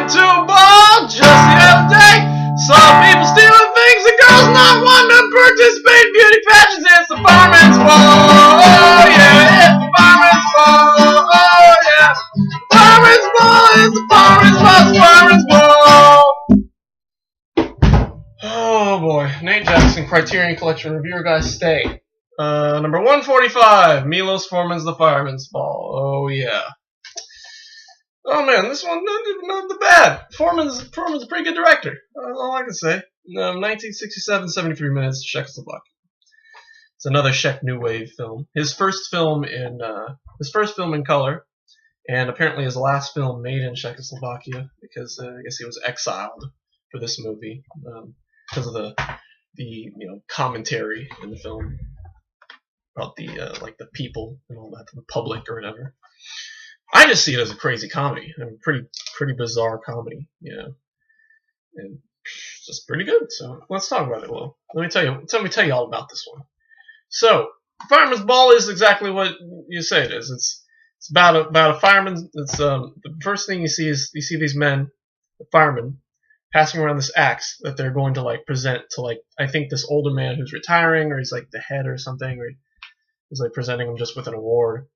went to a ball just the other day. Saw people stealing things, the girls not wanting to participate in beauty pageants. It's the fireman's ball. Oh yeah, it's the fireman's ball. Oh yeah, fireman's ball is the fireman's ball. It's the fireman's ball. Oh boy, Nate Jackson, Criterion Collection Reviewer Guys, stay. Number 145, Milos Forman's The Fireman's Ball. Oh yeah. Oh man, this one not the bad. Foreman's a pretty good director. That's all I can say. 1967, 73 minutes, Czechoslovakia. It's another Czech New Wave film. His first film in color, and apparently his last film made in Czechoslovakia because I guess he was exiled for this movie because of the commentary in the film about the like the people and all that, the public or whatever. I just see it as a crazy comedy, a pretty bizarre comedy, and it's just pretty good. So let's talk about it. Well, let me tell you all about this one. So, Fireman's Ball is exactly what you say it is. It's about a fireman. It's the first thing you see is these men, the firemen, passing around this axe that they're going to present to I think this older man who's retiring, or he's like the head or something, or he's presenting him just with an award.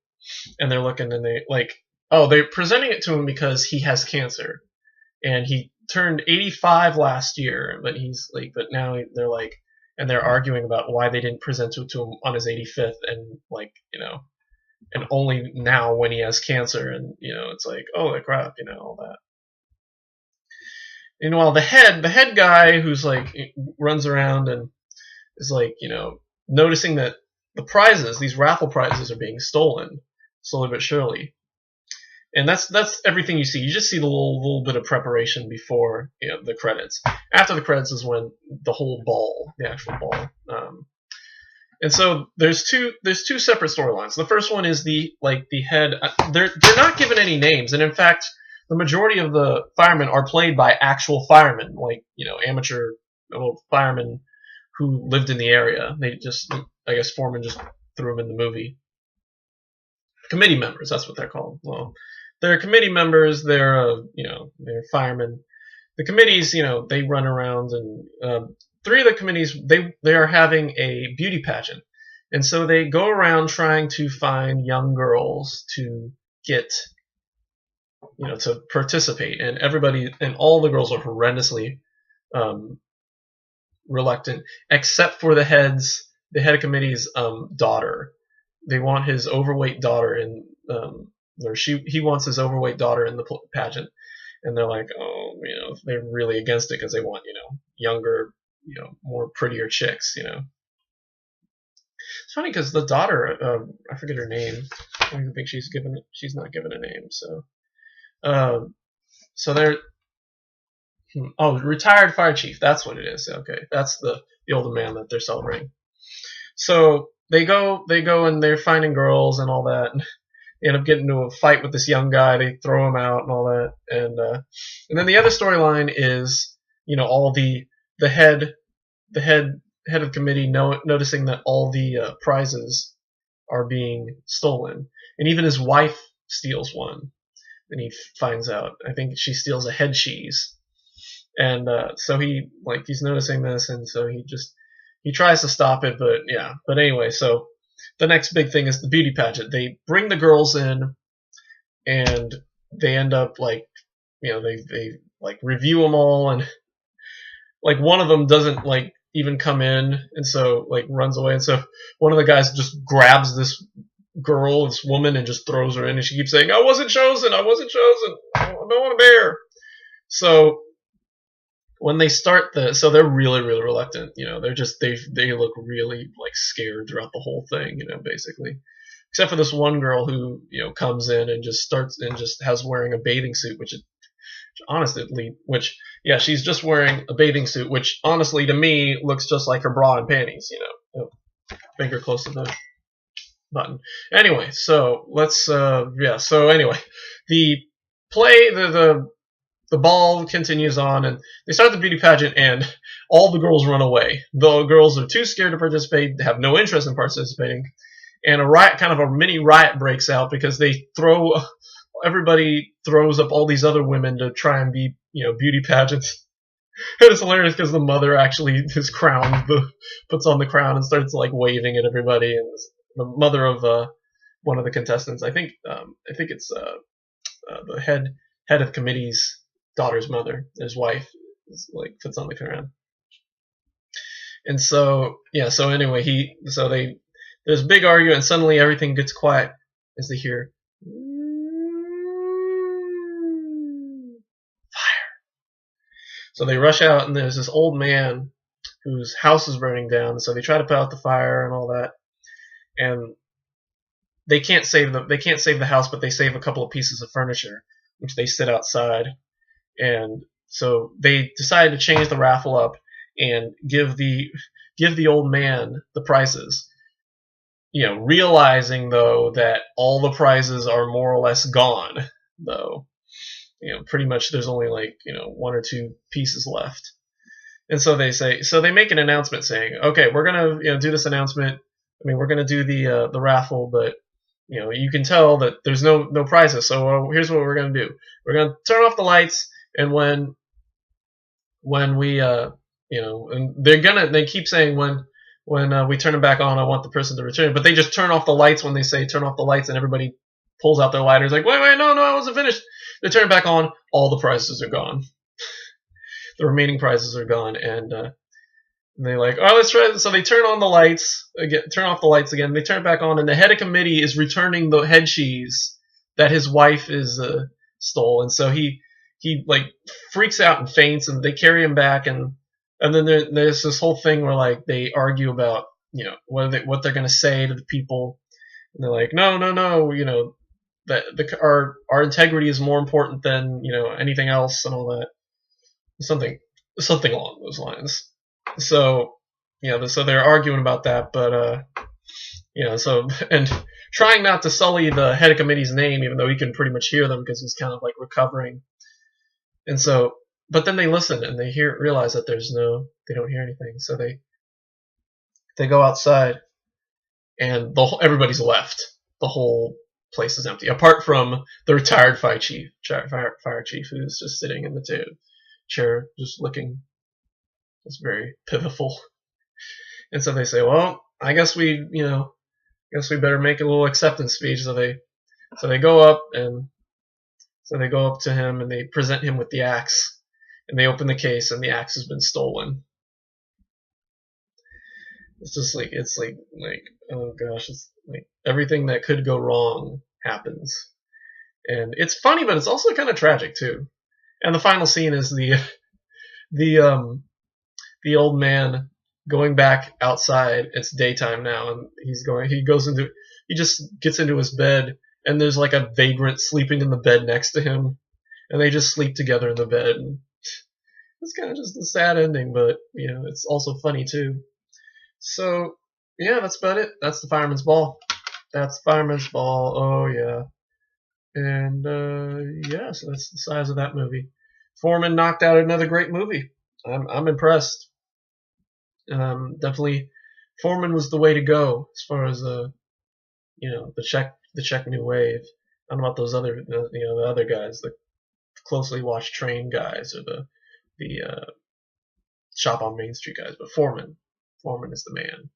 And they're looking and they're presenting it to him because he has cancer, and he turned 85 last year, but now they're arguing about why they didn't present it to him on his 85th, and and only now when he has cancer, and it's oh crap, all that. While the head guy who's runs around and is noticing that the prizes, these raffle prizes, are being stolen slowly but surely. And that's everything you see. You just see the little bit of preparation before the credits. After the credits is when the whole ball, the actual ball. And so there's two separate storylines. The first one is the head. They're not given any names, and in fact, the majority of the firemen are played by actual firemen, amateur firemen who lived in the area. They just, I guess, Foreman just threw them in the movie. Committee members, that's what they're called. Well, they're committee members. They're they're firemen. The committees, they run around, and three of the committees they are having a beauty pageant, and so they go around trying to find young girls to get to participate, and all the girls are horrendously reluctant, except for the head of committee's daughter. They want his overweight daughter in, he wants his overweight daughter in the pageant, and they're they're really against it because they want younger, more prettier chicks. It's funny because the daughter, I forget her name. I don't even think she's not given a name. So they're retired fire chief. That's what it is. Okay, that's the older man that they're celebrating. So they go and they're finding girls and all that. And they end up getting into a fight with this young guy. They throw him out and all that. And then the other storyline is all the head of committee noticing that all the prizes are being stolen, and even his wife steals one. And he finds out, I think she steals a head cheese, and so he's noticing this, and so he tries to stop it, but anyway, so the next big thing is the beauty pageant. They bring the girls in, and they end up they review them all, and one of them doesn't even come in, and so runs away, and so one of the guys just grabs this woman, and just throws her in, and she keeps saying, I wasn't chosen, I don't want to bear. So when they start so they're really, really reluctant, they look really scared throughout the whole thing, basically, except for this one girl who comes in and just has wearing a bathing suit, she's just wearing a bathing suit, which honestly to me looks just like her bra and panties, finger close to the button. Anyway, so let's so anyway, the ball continues on, and they start the beauty pageant, and all the girls run away. The girls are too scared to participate, they have no interest in participating, and a mini riot breaks out because everybody throws up all these other women to try and be beauty pageants. And it's hilarious because the mother actually is crowned, puts on the crown and starts like waving at everybody. And the mother of one of the contestants, I think it's the head of committee's daughter's mother, his wife, is, like puts on the crown. And so so anyway, there's a big argument, and suddenly everything gets quiet as they hear fire. So they rush out, and there's this old man whose house is burning down. So they try to put out the fire and all that, and they can't save the house, but they save a couple of pieces of furniture, which they sit outside. And so they decide to change the raffle up and give the old man the prizes. Realizing though that all the prizes are more or less gone, though. Pretty much there's only like, one or two pieces left. And so they make an announcement saying, okay, we're going to do this announcement. We're going to do the raffle, but you can tell that there's no prizes. So here's what we're going to do. We're going to turn off the lights, and when we and they keep saying when we turn them back on, I want the person to return. But they just turn off the lights when they say turn off the lights, and everybody pulls out their lighters like, wait, no, I wasn't finished. They turn it back on, all the prizes are gone. The remaining prizes are gone, and they're like, oh, let's try it. So they turn on the lights again, turn off the lights again. They turn it back on, and the head of committee is returning the head cheese that his wife is stole, and so he like freaks out and faints, and they carry him back, and then there's this whole thing where like they argue about what they're going to say to the people, and they're like, no, that our integrity is more important than anything else and all that, something along those lines. So so they're arguing about that, but and trying not to sully the head of committee's name, even though he can pretty much hear them because he's kind of like recovering. And so, but then they listen and they realize that they don't hear anything. So they go outside, and everybody's left. The whole place is empty, apart from the retired fire chief, who's just sitting in the chair, just looking. It's very pitiful. And so they say, well, I guess we better make a little acceptance speech. So they go up to him, and they present him with the axe, and they open the case, and the axe has been stolen. It's just like oh gosh, it's like everything that could go wrong happens, and it's funny, but it's also kind of tragic too. And the final scene is the old man going back outside. It's daytime now, and he just gets into his bed, and there's like a vagrant sleeping in the bed next to him, and they just sleep together in the bed. And it's kind of just a sad ending, but it's also funny too. So yeah, that's about it. That's the Fireman's Ball. That's Fireman's Ball. Oh yeah. And so that's the size of that movie. Foreman knocked out another great movie. I'm impressed. Definitely, Foreman was the way to go as far as the Czech New Wave. I don't know about those other the other guys, the closely watched Train guys, or the Shop on Main Street guys, but Foreman is the man.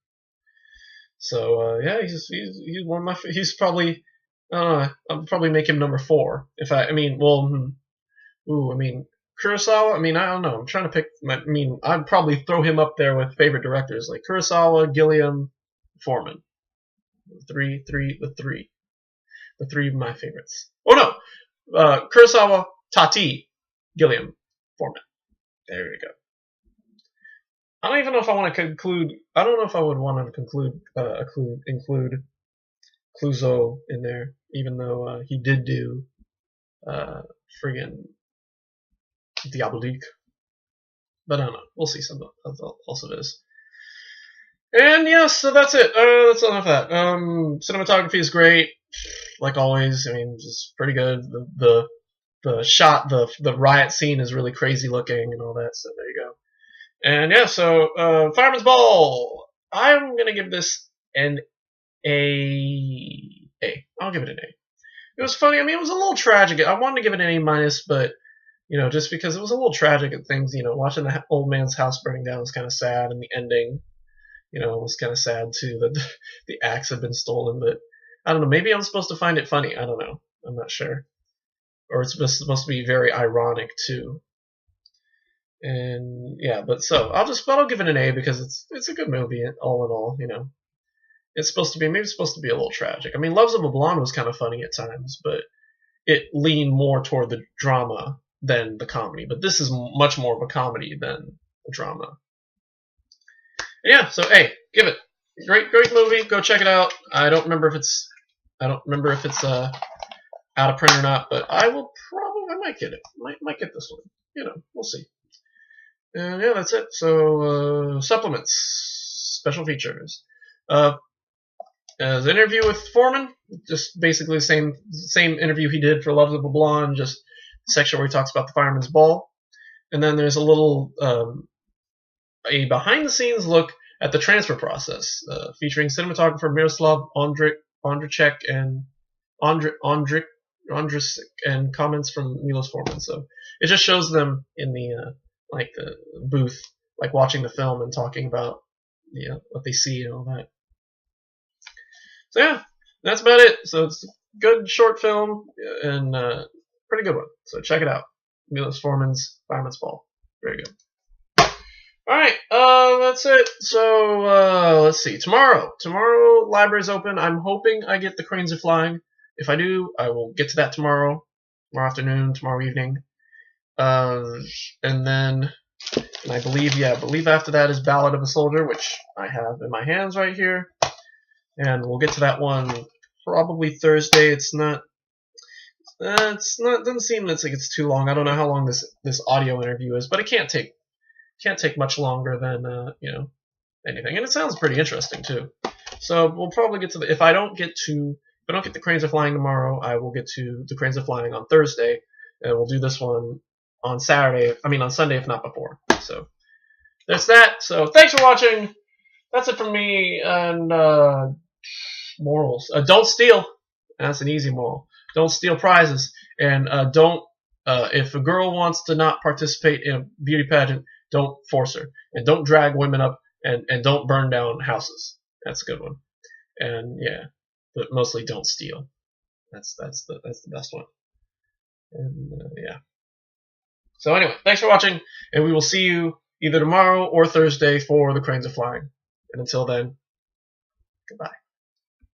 So yeah, he's one of my. He's probably I'll probably make him number 4. Kurosawa. I don't know. I'm trying to pick. I'd probably throw him up there with favorite directors like Kurosawa, Gilliam, Foreman. The three of my favorites. Oh no, Kurosawa, Tati, Gilliam, Foreman. There we go. I don't even know if I want to conclude. I don't know if I would want to include Clouseau in there, even though he did do friggin' Diabolique. But I don't know. We'll see some else of this. And yeah, so that's it. That's enough of that. Cinematography is great, like always. Just pretty good. The shot, the riot scene is really crazy looking and all that. So there you go. And yeah, so Fireman's Ball. I'm gonna give this an A. I'll give it an A. It was funny. It was a little tragic. I wanted to give it an A-, but You know, just because it was a little tragic at things. You know, watching the old man's house burning down was kind of sad, and the ending, you know, was kind of sad too that the axe had been stolen. But I don't know. Maybe I'm supposed to find it funny. I don't know. I'm not sure. Or it's supposed to be very ironic too. And yeah, but I'll give it an A because it's a good movie all in all. You know, it's supposed to be a little tragic. I mean, Loves of a Blonde was kind of funny at times, but it leaned more toward the drama than the comedy. But this is much more of a comedy than a drama. And yeah, so hey, give it great movie. Go check it out. I don't remember if it's out of print or not, but I might get it. Might get this one. You know, we'll see. And yeah, that's it. So supplements, special features. As an interview with Foreman, just basically the same interview he did for Loves of a Blonde, just the section where he talks about the Fireman's Ball. And then there's a little a behind-the-scenes look at the transfer process, featuring cinematographer Miroslav Ondřiček and and comments from Milos Forman. So it just shows them in the the booth, like watching the film and talking about what they see and all that. So yeah, that's about it. So it's a good short film and pretty good one. So check it out. Milos Forman's Fireman's Ball. Very good. Alright, that's it. So let's see. Tomorrow library's open. I'm hoping I get The Cranes Are Flying. If I do, I will get to that tomorrow afternoon, tomorrow evening. And then I believe after that is Ballad of a Soldier, which I have in my hands right here. And we'll get to that one probably Thursday. It doesn't seem like it's too long. I don't know how long this audio interview is, but it can't take much longer than anything. And it sounds pretty interesting too. So we'll probably get to if I don't get The Cranes Are Flying tomorrow, I will get to The Cranes Are Flying on Thursday, and we'll do this one on Sunday, if not before. So there's that. So thanks for watching. That's it from me. And morals. Don't steal. That's an easy moral. Don't steal prizes. And don't, if a girl wants to not participate in a beauty pageant, don't force her. And don't drag women up, and don't burn down houses. That's a good one. And yeah, but mostly don't steal. That's the best one. And yeah. So anyway, thanks for watching, and we will see you either tomorrow or Thursday for The Cranes Are Flying. And until then, goodbye.